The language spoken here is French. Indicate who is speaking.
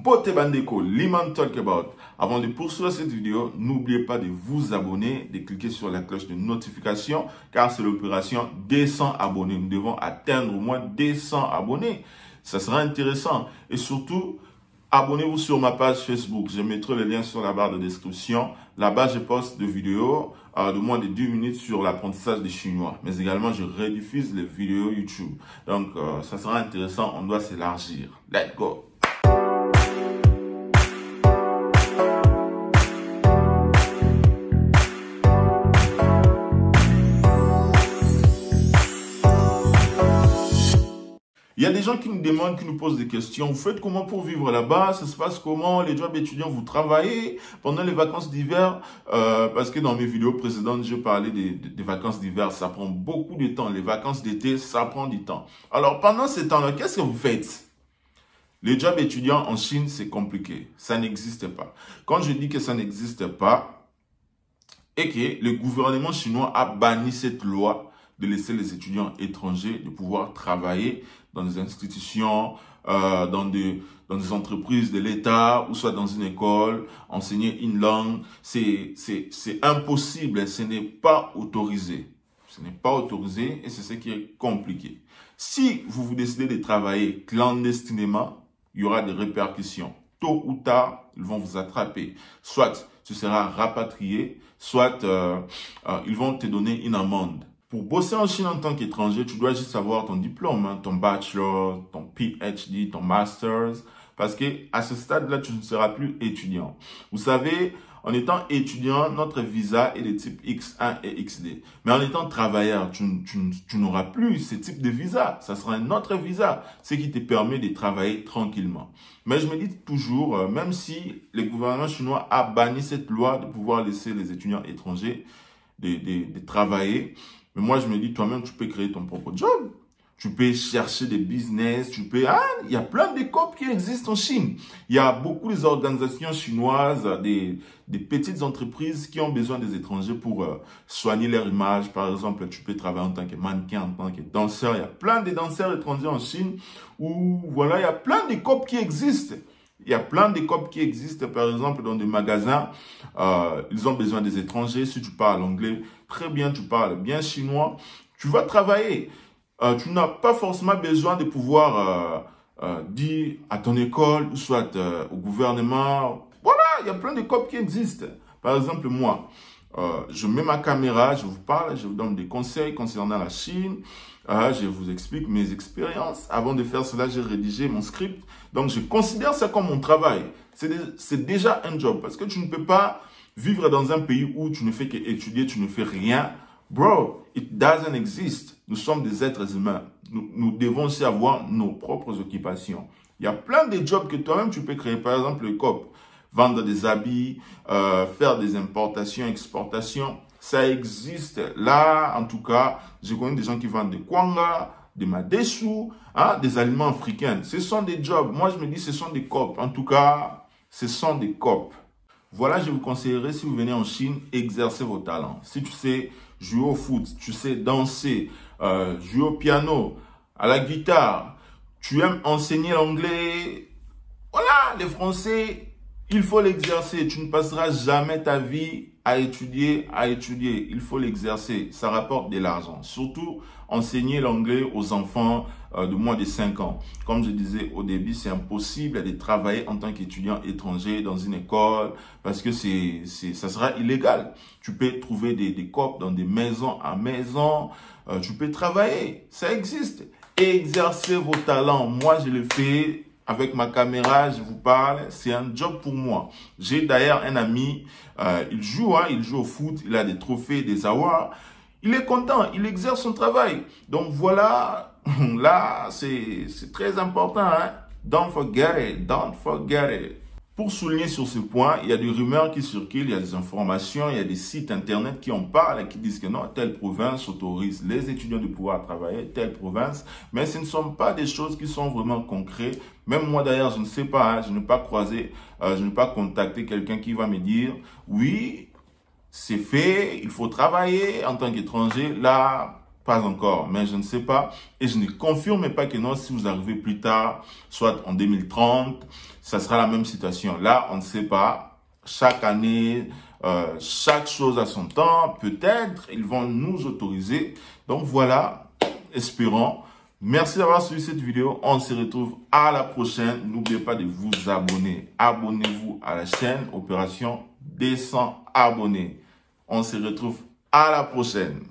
Speaker 1: Mpote Bandeko, Liman Talk About. Avant de poursuivre cette vidéo, n'oubliez pas de vous abonner, de cliquer sur la cloche de notification, car c'est l'opération 200 abonnés. Nous devons atteindre au moins 200 abonnés. Ça sera intéressant. Et surtout, abonnez-vous sur ma page Facebook. Je mettrai le lien sur la barre de description. Là-bas, je poste des vidéos de moins de 10 minutes sur l'apprentissage des chinois. Mais également, je rediffuse les vidéos YouTube. Donc, ça sera intéressant. On doit s'élargir. Let's go! Il y a des gens qui nous demandent, qui nous posent des questions. Vous faites comment pour vivre là-bas? Ça se passe comment? Les jobs étudiants, vous travaillez pendant les vacances d'hiver? Parce que dans mes vidéos précédentes, je parlais des vacances d'hiver. Ça prend beaucoup de temps. Les vacances d'été, ça prend du temps. Alors, pendant ce temps-là, qu'est-ce que vous faites? Les jobs étudiants en Chine, c'est compliqué. Ça n'existe pas. Quand je dis que ça n'existe pas, et que le gouvernement chinois a banni cette loi de laisser les étudiants étrangers de pouvoir travailler dans des institutions, dans des entreprises de l'État, ou soit dans une école, enseigner une langue. C'est impossible, ce n'est pas autorisé. Ce n'est pas autorisé et c'est ce qui est compliqué. Si vous décidez de travailler clandestinement, il y aura des répercussions. Tôt ou tard, ils vont vous attraper. Soit tu seras rapatrié, soit ils vont te donner une amende. Pour bosser en Chine en tant qu'étranger, tu dois juste avoir ton diplôme, hein, ton bachelor, ton PhD, ton master's, parce que à ce stade-là, tu ne seras plus étudiant. Vous savez, en étant étudiant, notre visa est de type X1 et XD. Mais en étant travailleur, tu n'auras plus ce type de visa. Ça sera un autre visa, ce qui te permet de travailler tranquillement. Mais je me dis toujours, même si le gouvernement chinois a banni cette loi de pouvoir laisser les étudiants étrangers de travailler, mais moi, je me dis, toi-même, tu peux créer ton propre job. Tu peux chercher des business, tu peux... Ah, il y a plein de COP qui existent en Chine. Il y a beaucoup d'organisations chinoises, des petites entreprises qui ont besoin des étrangers pour soigner leur image. Par exemple, tu peux travailler en tant que mannequin, en tant que danseur. Il y a plein de danseurs étrangers en Chine où, voilà, il y a plein de COP qui existent. Il y a plein de COP qui existent, par exemple, dans des magasins. Ils ont besoin des étrangers. Si tu parles anglais, très bien, tu parles bien chinois, tu vas travailler. Tu n'as pas forcément besoin de pouvoir dire à ton école, ou soit au gouvernement. Voilà, il y a plein de COP qui existent. Par exemple, moi, je mets ma caméra, je vous parle, je vous donne des conseils concernant la Chine. Je vous explique mes expériences. Avant de faire cela, j'ai rédigé mon script. Donc, je considère ça comme mon travail. C'est déjà un job parce que tu ne peux pas vivre dans un pays où tu ne fais qu'étudier, tu ne fais rien. Bro, it doesn't exist. Nous sommes des êtres humains. Nous devons aussi avoir nos propres occupations. Il y a plein de jobs que toi-même tu peux créer. Par exemple, le COP, vendre des habits, faire des importations, exportations. Ça existe. Là, en tout cas, je connais des gens qui vendent des kwanga, des madessu, hein, des aliments africains. Ce sont des jobs. Moi, je me dis, ce sont des COP. En tout cas, ce sont des COP. Voilà, je vous conseillerais, si vous venez en Chine, exercer vos talents. Si tu sais jouer au foot, tu sais danser, jouer au piano, à la guitare, tu aimes enseigner l'anglais, voilà, les français, il faut l'exercer. Tu ne passeras jamais ta vie à étudier. Il faut l'exercer. Ça rapporte de l'argent. Surtout, enseigner l'anglais aux enfants de moins de 5 ans. Comme je disais au début, c'est impossible de travailler en tant qu'étudiant étranger dans une école parce que ça sera illégal. Tu peux trouver des COP dans des maisons à maison. Tu peux travailler. Ça existe. Exercez vos talents. Moi, je le fais. Avec ma caméra, je vous parle, c'est un job pour moi. J'ai d'ailleurs un ami, il joue au foot, il a des trophées, des awards. Il est content, il exerce son travail. Donc voilà, là, c'est très important. Hein? Don't forget it, don't forget it. Pour souligner sur ce point, il y a des rumeurs qui circulent, il y a des informations, il y a des sites internet qui en parlent et qui disent que non, telle province autorise les étudiants de pouvoir travailler, telle province. Mais ce ne sont pas des choses qui sont vraiment concrètes. Même moi d'ailleurs, je ne sais pas, hein, je n'ai pas croisé, je n'ai pas contacté quelqu'un qui va me dire, oui, c'est fait, il faut travailler en tant qu'étranger. Là, pas encore, mais je ne sais pas. Et je ne confirme pas que non, si vous arrivez plus tard, soit en 2030, ça sera la même situation. Là, on ne sait pas. Chaque année, chaque chose à son temps. Peut-être, ils vont nous autoriser. Donc voilà, espérons. Merci d'avoir suivi cette vidéo. On se retrouve à la prochaine. N'oubliez pas de vous abonner. Abonnez-vous à la chaîne Opération 200 abonnés. On se retrouve à la prochaine.